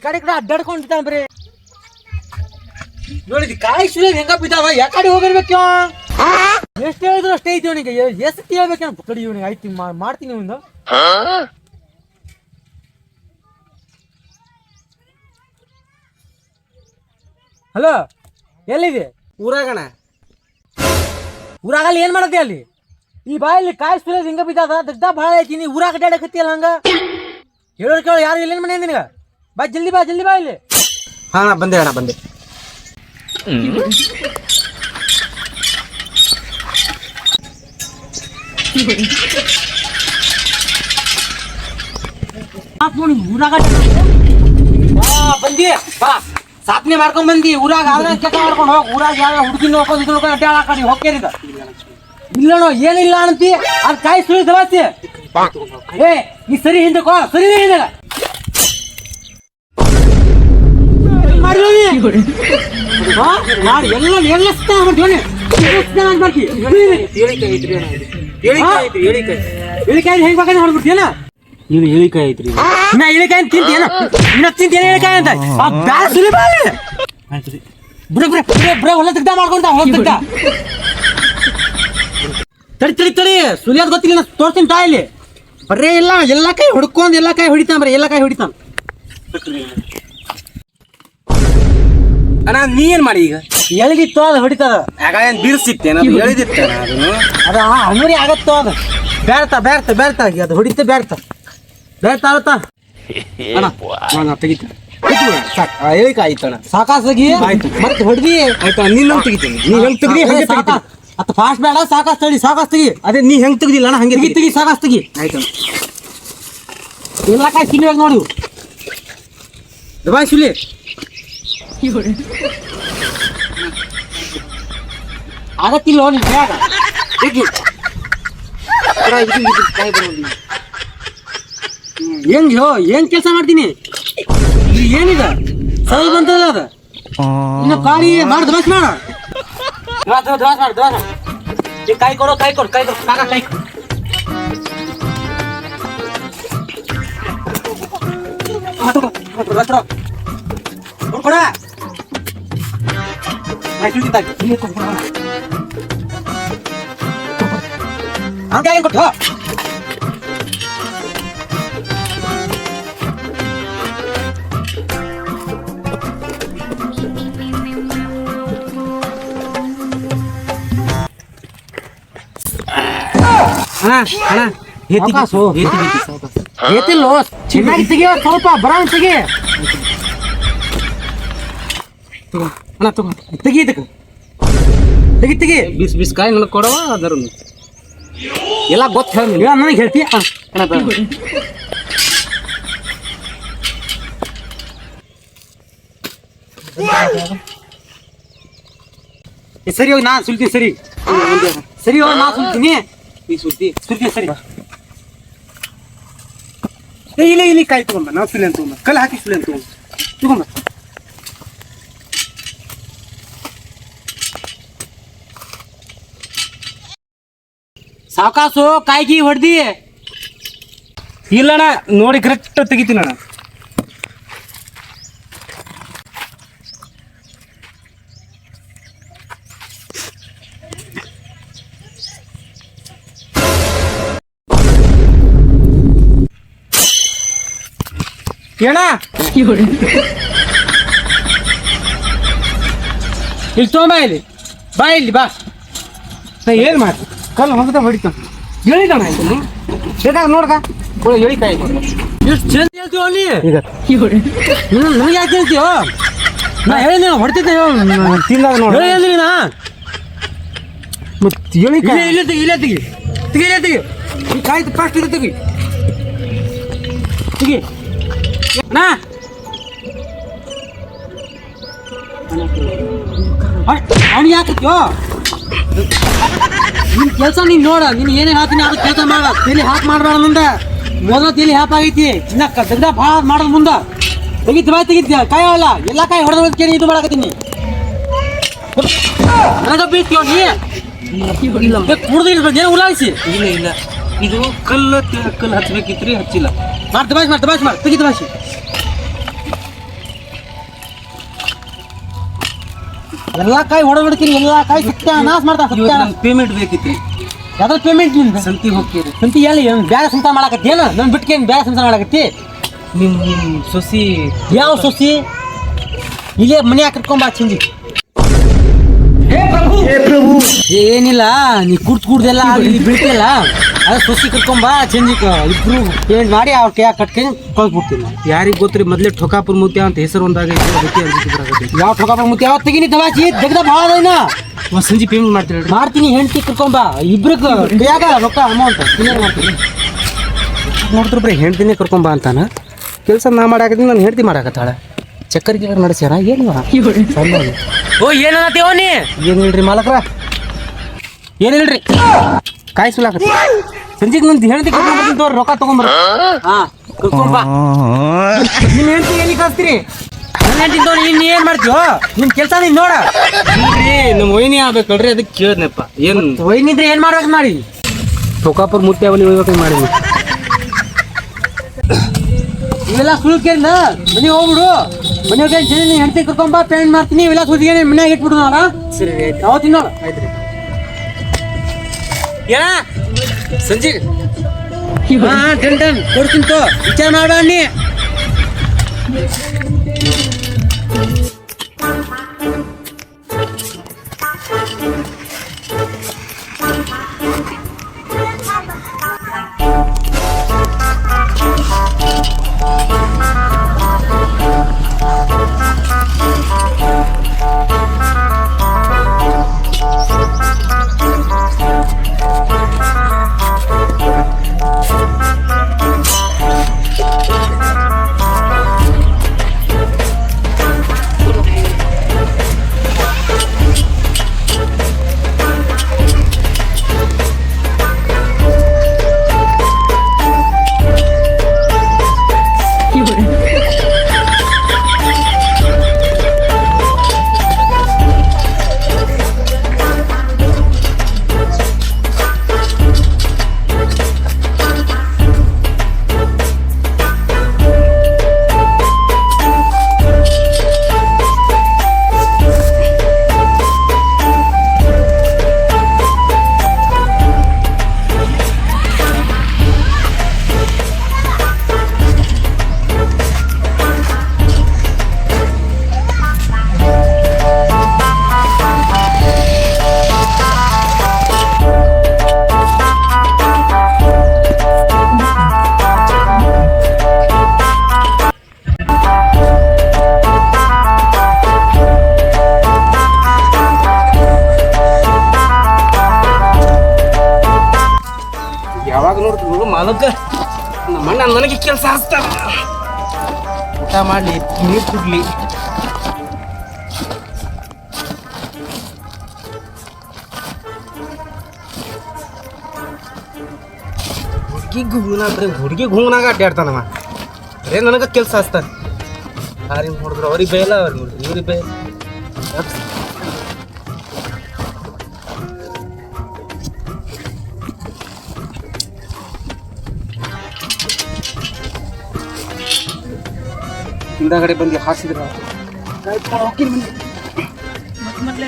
ಕಡೆ ಅಡ್ಡಾಡ್ಕೊಂಡಿರ್ತಾನ ಬರೀ ನೋಡಿದ್ ಕಾಯಿ ಸುಳಿ ಹೆಂಗ ಬಿದ್ದಾವ ಯಾಕಡೆ ಹೋಗಿರ್ಬೇಕು ಎಷ್ಟು ಹೇಳಿದ್ರು ಅಷ್ಟೇ ಐತಿ ಅವನಿಗೆ ಎಷ್ಟು ಹೇಳ್ಬೇಕ ಕಡಿ ಇವನಿಗೆ ಆಯ್ತು ಮಾಡ್ತೀನಿ ಒಂದು ಹಲೋ ಎಲ್ಲಿದೆ ಊರಾಗಣ ಊರಾಗಲ್ಲಿ ಏನ್ ಮಾಡತ್ತೆ ಅಲ್ಲಿ ಈ ಬಾಯಲ್ಲಿ ಕಾಯಿ ಸುಳಿ ಹೆಂಗ ಬಿದ್ದಾದ ದಡ್ಡ ಭಾಳ ಐತಿ ನೀ ಊರಾಗ ಅಡ್ಡಾಡಕತ್ತಿಯಲ್ಲ ಹಂಗ ಹೇಳೋರ್ ಕೇಳೋ ಯಾರು ಇಲ್ಲೇನ್ ಮನೆ ನಿನಗ ಬಾ ಜಲ್ದಿ ಬಾ ಇಲ್ಲಿ ಹಾ ಬಂದೆ ಅಣ್ಣ ಬಂದೆ ಊರಾಗ ಬಂದಿ ಬಾ ಸಾಧನೆ ಮಾಡ್ಕೊಂಡ್ ಬಂದಿ ಊರಾಗ ಆದ್ರೆ ಕೆಲಸ ಮಾಡ್ಕೊಂಡು ಹೋಗಿ ಊರಾಗ ಯಾವ ಹುಡುಗಿನ ಹೋಗೋದು ಇದು ನೋಡ್ಕೊಂಡು ಅಡ್ಡಾಡ ಹಾಕಿ ಹೋಗ್ತೇರಿದ ಇಲ್ಲಣೋ ಏನಿಲ್ಲ ಅಂತಿ ಅದ್ ಕಾಯಿ ಸುಳಿ ದವಾಸಿ ಏ ನೀ ಸರಿ ಹಿಂದಕ್ಕೋ ಸರಿ ಹಿಂದ ಮಾಡಿ ಎಲ್ಲ ಎಲ್ಲ ಹೇಳಿಕಾಯಿ ಹೆಂಗ್ ಬೇಕಾದ್ರೆ ಹೊಡ್ಬಿಡ್ತೀಯನ ಇವ್ನು ಹೇಳಿಕಾಯಿ ಐತ್ರಿ ನಾ ಹೇಳಿಕಾಯಿ ತಿಂತೇನ ಇನ್ನ ತಿಂತೇನ ಹೇಳಿಕಾಯಿ ಅಂತ ಬ್ಯಾಡ ಸುಲಿ ಬಾಳಿ ಬ್ರ ಹೊಲ ತೆಗ್ದ ಮಾಡ್ಕೊಂತ ಹೊಲ ತೆಗ್ದ ತಡಿ ಸುಲಿಯೋದ್ ಗೊತ್ತಿಲ್ಲ ನಾ ತೋರ್ತೀನಿ ತಾ ಇಲ್ಲಿ ಬರ್ರೇ ಇಲ್ಲ ಎಲ್ಲ ಕಾಯಿ ಹೊಡ್ಕೊಂಡ್ ಎಲ್ಲ ಕಾಯಿ ಹೊಡಿತಾನ ಬರ್ರಿ ಎಲ್ಲ ಕಾಯಿ ಹೊಡಿತಾನ ಅಣ್ಣ ನೀ ಏನ್ ಮಾಡಿ ಈಗ ಎಳಗಿತ್ತು ಅದು ಹೊಡಿತದ ಆಗ ಏನ್ ಬೀರ್ಸಿತ್ತೇನ ಅದು ಎಳಿದಿತ್ತೇನ ಅದನ್ನು ಅದು ಅಂಗಡಿ ಆಗತ್ತೋ ಅದು ಬೇಡ್ತಾ ಅದು ಹೊಡಿತ ಬೇಡ್ತಾ ಆಗುತ್ತಾ ಅಣ್ಣ ತೆಗಿತೀನಿ ಹೇಳಿಕ ಆಯ್ತಣ್ಣ ಸಾಕಾಗಿ ಆಯ್ತು. ಮತ್ತೆ ಹೊಡ್ದಿ ಆಯ್ತಾ ನೀನ್ ತೆಗಿತೀನಿ ನೀ ಹೆಂಗ್ ತೆಗ್ದಿ ಹಂಗೆ ತೆಗಿತೀನಿ ಅತ್ತ ಫಾಸ್ಟ್ ಬೇಡ ಸಾಕಾಸ್ ತೆಗಿ ಅದೇ ನೀ ಹೆಂಗ್ ತೆಗ್ದಿಲ್ಲ ಅಣ್ಣ ಹಂಗೆ ತೆಗಿ ಸಾಕಾಸ್ ತೆಗಿ ಆಯ್ತಣ್ಣ ಎಲ್ಲ ಕಾಯಿ ಸುಲಿಯಾಗ ನೋಡಿ ದಬಾಯ್ ಸುಲಿ ಆಗತ್ತಿಲ್ಲ ನಿನ್ ಬ್ಯಾಗ ತೆಗಿ ಏನ್ ಕೆಲಸ ಮಾಡ್ತೀನಿ ಏನಿದ ಸರಿ ಬಂತದ ಅದ ಇನ್ನು ಕಾಳಿ ಮಾಡಿ ದೋಸ್ ಮಾಡ ಕಾಯಿ ಕೊಡು ಕಾಕ ಕಾಯಿ ಕೊಡ ಕೊಟ್ಟು ಅಣ್ಣ ಏತಿಲ್ಲೋ ಚೆನ್ನಾಗಿ ತೆಗಿಯೋ ಸ್ವಲ್ಪ ಬರೋಣ ತೆಗಿ ಅಣ್ಣ ತಗೋ ತೆಗಿ ತೆಗಿ ಬಿಸ್ ಕಾಯಿ ನನಗೆ ಕೊಡವ ಅದರ ಎಲ್ಲ ಗೊತ್ತು ಹೇಳಿ ನನಗೆ ಹೇಳ್ತೀಯ ಅಣ್ಣ ಸರಿ ಹೋಗಿ ನಾನು ಸುಲ್ತೀನಿ ಸರಿ ಹೋಗಿ ನಾನು ಸುಲ್ತೀನಿ ಈ ಸುದ್ದಿ ಸರಿ ಇಲ್ಲಿ ಕಾಯಿ ತಗೊಂಬ ನಾವು ಸುಲಿ ಅಂತ ತಗೊಂಬ ಕಲ್ಲು ಹಾಕಿ ಸುಲಿ ಅಂತ ತಗೊಂಬ ಸಾವಕಾಸು ಕಾಯಿಗಿ ಹೊಡ್ದಿ ಇಲ್ಲಣ್ಣ ನೋಡಿ ಕರೆಕ್ಟ್ ತೆಗಿತೀನಿ ಅಣ್ಣ ಏನ ಇಲ್ಲಿ ತೊಗೊಂಬ ಇಲ್ಲಿ ಬಾ ನಾ ಏನು ಮಾಡಿ ಕಲ್ಲು ಹೊಸದ ಹೊಡಿತ ಹೇಳಿದಣ್ಣ ಇದನ್ನು ಬೇಕಾದ್ರೆ ನೋಡ್ಕ ಹೇಳಿಕಾಯಿ ಎಷ್ಟು ಚಂದ ಹೇಳ್ತೀವ ಅಲ್ಲಿ ಈಗ ನನಗೆ ಯಾಕೆ ಹೇಳ್ತೀವ ನಾ ಹೇಳಿ ಹೊಡ್ತಿದ್ದೆ ತಿಂದಾಗ ನೋಡಿ ಹೇಳಿ ನಾ ಮತ್ತೆ ಹೇಳಿಕಾಯಿ ಇಲ್ಲೇ ತೆಗಿ ಈ ಕಾಯ್ದು ಫಸ್ಟ್ ಇದು ತೆಗಿ ಅಣ್ಣ ಅವ್ನಿಗೆ ಯಾಕತ್ಯೋ ನಿನ್ ಕೆಲಸ ನೀನ್ ನೋಡ ನೀನ್ ಏನೇ ಹಾಕ್ತೀನಿ ಅದು ಕೆಲಸ ಮಾಡ ತಲೆ ಹಾಕ್ ಮಾಡ್ಬೇಡ ಮುಂದ ಮೊದಲ ತಲೆ ಹ್ಯಾಪ್ ಆಗೈತಿ ಇನ್ನ ದಗ್ದ ಭಾಳ ಮಾಡೋದು ಮುಂದ ತೆಗಿದ್ಯ ಕಾಯಿ ಅಲ್ಲ ಎಲ್ಲ ಕಾಯಿ ಹೊಡೆದ ಇದು ಮಾಡಕತ್ತೀನಿ ನನಗ ಬೀಳ್ತೀವ ನೀ ಕುಡ್ದು ಏನು ಉಲಾಯಿಸಿ ಇಲ್ಲ ಇದು ಕಲ್ಲು ಹಚ್ಚಬೇಕಿತ್ರಿ ಹಚ್ಚಿಲ್ಲ ಮಾಡಿ ತೆಗಿ ಎಲ್ಲಾ ಕಾಯಿ ಹೊಡೆದ್ಬಿಡ್ತೀನಿ, ಎಲ್ಲಾ ಕಾಯಿ ಸತ್ಯಾನಾಶ ಮಾಡ್ತಾನ. ಸತ್ಯಾನಾಶ. ಪೇಮೆಂಟ್ ಬೇಕಿತ್ತು ಯಾವ್ದ್ರ ಪೇಮೆಂಟ್ ನಿಂದ ಸಂತಿ ಹೋಗ್ತೀರಿ ಸಂತಿ ಎಲ್ಲಿ ಬೇರೆ ಸಂತ ಮಾಡಕತ್ತೇನ? ನನ್ ಬಿಟ್ಕೇನ್ ಬೇರೆ ಸಂತ ಮಾಡಕತ್ತಿ? ನಿಮ್ಮ ಸೊಸಿ ಯಾವ ಸೊಸಿ? ಇಲ್ಲೇ ಮನೆ ಹಾಕಿರ್ಕೊಂಬ ಚಿಂಜಿ. ಏನಿಲ್ಲ, ನೀ ಕುಡ್ದೆಲ್ಲ ಇಲ್ಲಿ ಬೀಳ್ತಿಲ್ಲ, ಅದ ಸೊಸಿ ಕರ್ಕೊಂಬ ಚಂಜಿಕ ಇಬ್ರು ಪೇಮೆಂಟ್ ಮಾಡಿ ಅವ್ರ ಕೈ ಕಟ್ಕೊಂಡು ಕಳ್ಸ್ಬಿಡ್ತೀನಿ. ಯಾರಿಗೆ ಗೊತ್ತ್ರಿ ಮೊದ್ಲೇ ಠೊಕಾಪುರ್ ಮುತ್ಯ ಅಂತ ಹೆಸರು ಒಂದಾಗ ಯಾವ ಟೊಕಾಪ ಮುತ್ತೆ ಯಾವತ್ತು ತೆಗಿನಿ ದವಾಚಿ ಜಗದ ಭಾಳ ಅದೇನ ಒಂದು ಸಂಜೆ ಪೇಮೆಂಟ್ ಮಾಡ್ತೀರಿ ಮಾಡ್ತೀನಿ. ಹೆಂಡತಿ ಕರ್ಕೊಂಬ ಇಬ್ರಿಗೆ ಬೇಗ ರೊಕ್ಕ ಅಮೌಂಟ್ ಕ್ಲಿಯರ್ ಮಾಡ್ತೀನಿ. ನೋಡಿದ್ರು ಬರೀ ಹೆಂಡ್ತಿನೇ ಕರ್ಕೊಂಬ ಅಂತಾನ. ಕೆಲಸ ನಾ ಮಾಡಾಕತ್ತೀನಿ, ನಾನು ಹೆಂಡ್ತಿ ಮಾಡಾಕತ್ತಾಳ. ಚಕ್ಕರ್ ಗಿಕ್ಕರ್ ನಡೆಸ್ಯಾರ ಏನು ಓ ಏನತ್ತೀವ ನೀ? ಏನು ಹೇಳ್ರಿ ಮಾಲಕ್ರ, ಏನಿಲ್ರಿ ಕಾಯಿ ಸುಲಾಕತ್ತಿ ಸಂಜೆಗೆ ನಂದು ಹೆಂಡ್ತಿ ಕರ್ಕೊಂಡ್ ತೋರಿ ರೊಕ್ಕ ತೊಗೊಂಬರ. ಹಾ ಕರ್ಕೊಂಬ. ನಿಮ್ಮ ಹೆಂಡ್ತಿ ಎಲ್ಲಿ ಕಳಿಸ್ತೀರಿ? ನನ್ನ ಹೆಂಡತಿ ನೋಡಿ ನೀನ್ ಏನ್ ಮಾಡ್ತೀವೋ ನಿನ್ ಕೆಲಸ ನೀನ್ ನೋಡ. ಇಲ್ರಿ ನಮ್ಮ ವೈನಿ ಆಗ್ಬೇಕಲ್ರಿ, ಅದಕ್ಕೆ ಕೇಳಿದ್ನಪ್ಪ. ಏನು ಒಯ್ನಿದ್ರೆ ಏನ್ ಮಾಡ್ಬೇಕು ಮಾಡಿ? ಠೊಕಾಪುರ್ ಮುತ್ಯ ಅವಲಿ ಹೋಗ್ಬೇಕು ಮಾಡಿ. ಇವೆಲ್ಲ ಸುಳ್ಳು ಕೇಳಿದ ಮನೆ ಹೋಗ್ಬಿಡು. ಮನೆ ಹೋಗಿ ನೀನ್ ಹೆಂಡತಿ ಕರ್ಕೊಂಬ, ಪೇಮೆಂಟ್ ಮಾಡ್ತೀನಿ. ಇವೆಲ್ಲ ಸುದ್ದಿಗೆ ಮನ್ಯಾಗ ಇಟ್ಬಿಡು ನೋಡ. ಸರಿ ಆಯ್ತು, ಯಾವತ್ತಿನ ನೋಡ ಆಯ್ತ್ರಿ. ಏನ ಸಂಜೆ ಟನ್ ಟನ್ ಕೊಡ್ತೀನಿ ತೋ, ವಿಚಾರ ಮಾಡ್ಬೇಡ ನೀ. ಯಾವಾಗ ನೋಡ್ತೀವಿ ಮಾಲಕ ನಮ್ಮ ಅಣ್ಣ ನನಗೆ ಕೆಲಸ ಹಚ್ತಾನ. ಊಟ ಮಾಡಲಿ, ನೀರು ಕುಡ್ಲಿ. ಹುಡುಗಿ ಹೂನಾಗ ಅಡ್ಡಾಡ್ತಾನವ. ಬರೇ ನನಗೆ ಕೆಲಸ ಹಚ್ತಾನೆ. ಯಾರಿಗೆ ನೋಡಿದ್ರು ಅವ್ರಿಗೆ ಬೇಯಲ್ಲ, ಅವ್ರಿಗೆ ನೋಡಿದ್ರು ಇವ್ರಿಗೆ ಬೇಯಲ್ಲ. ಹಿಂದಗಡೆ ಬಂದು ಹಾಸಿದ್ರ ಮೊದ್ಲೇ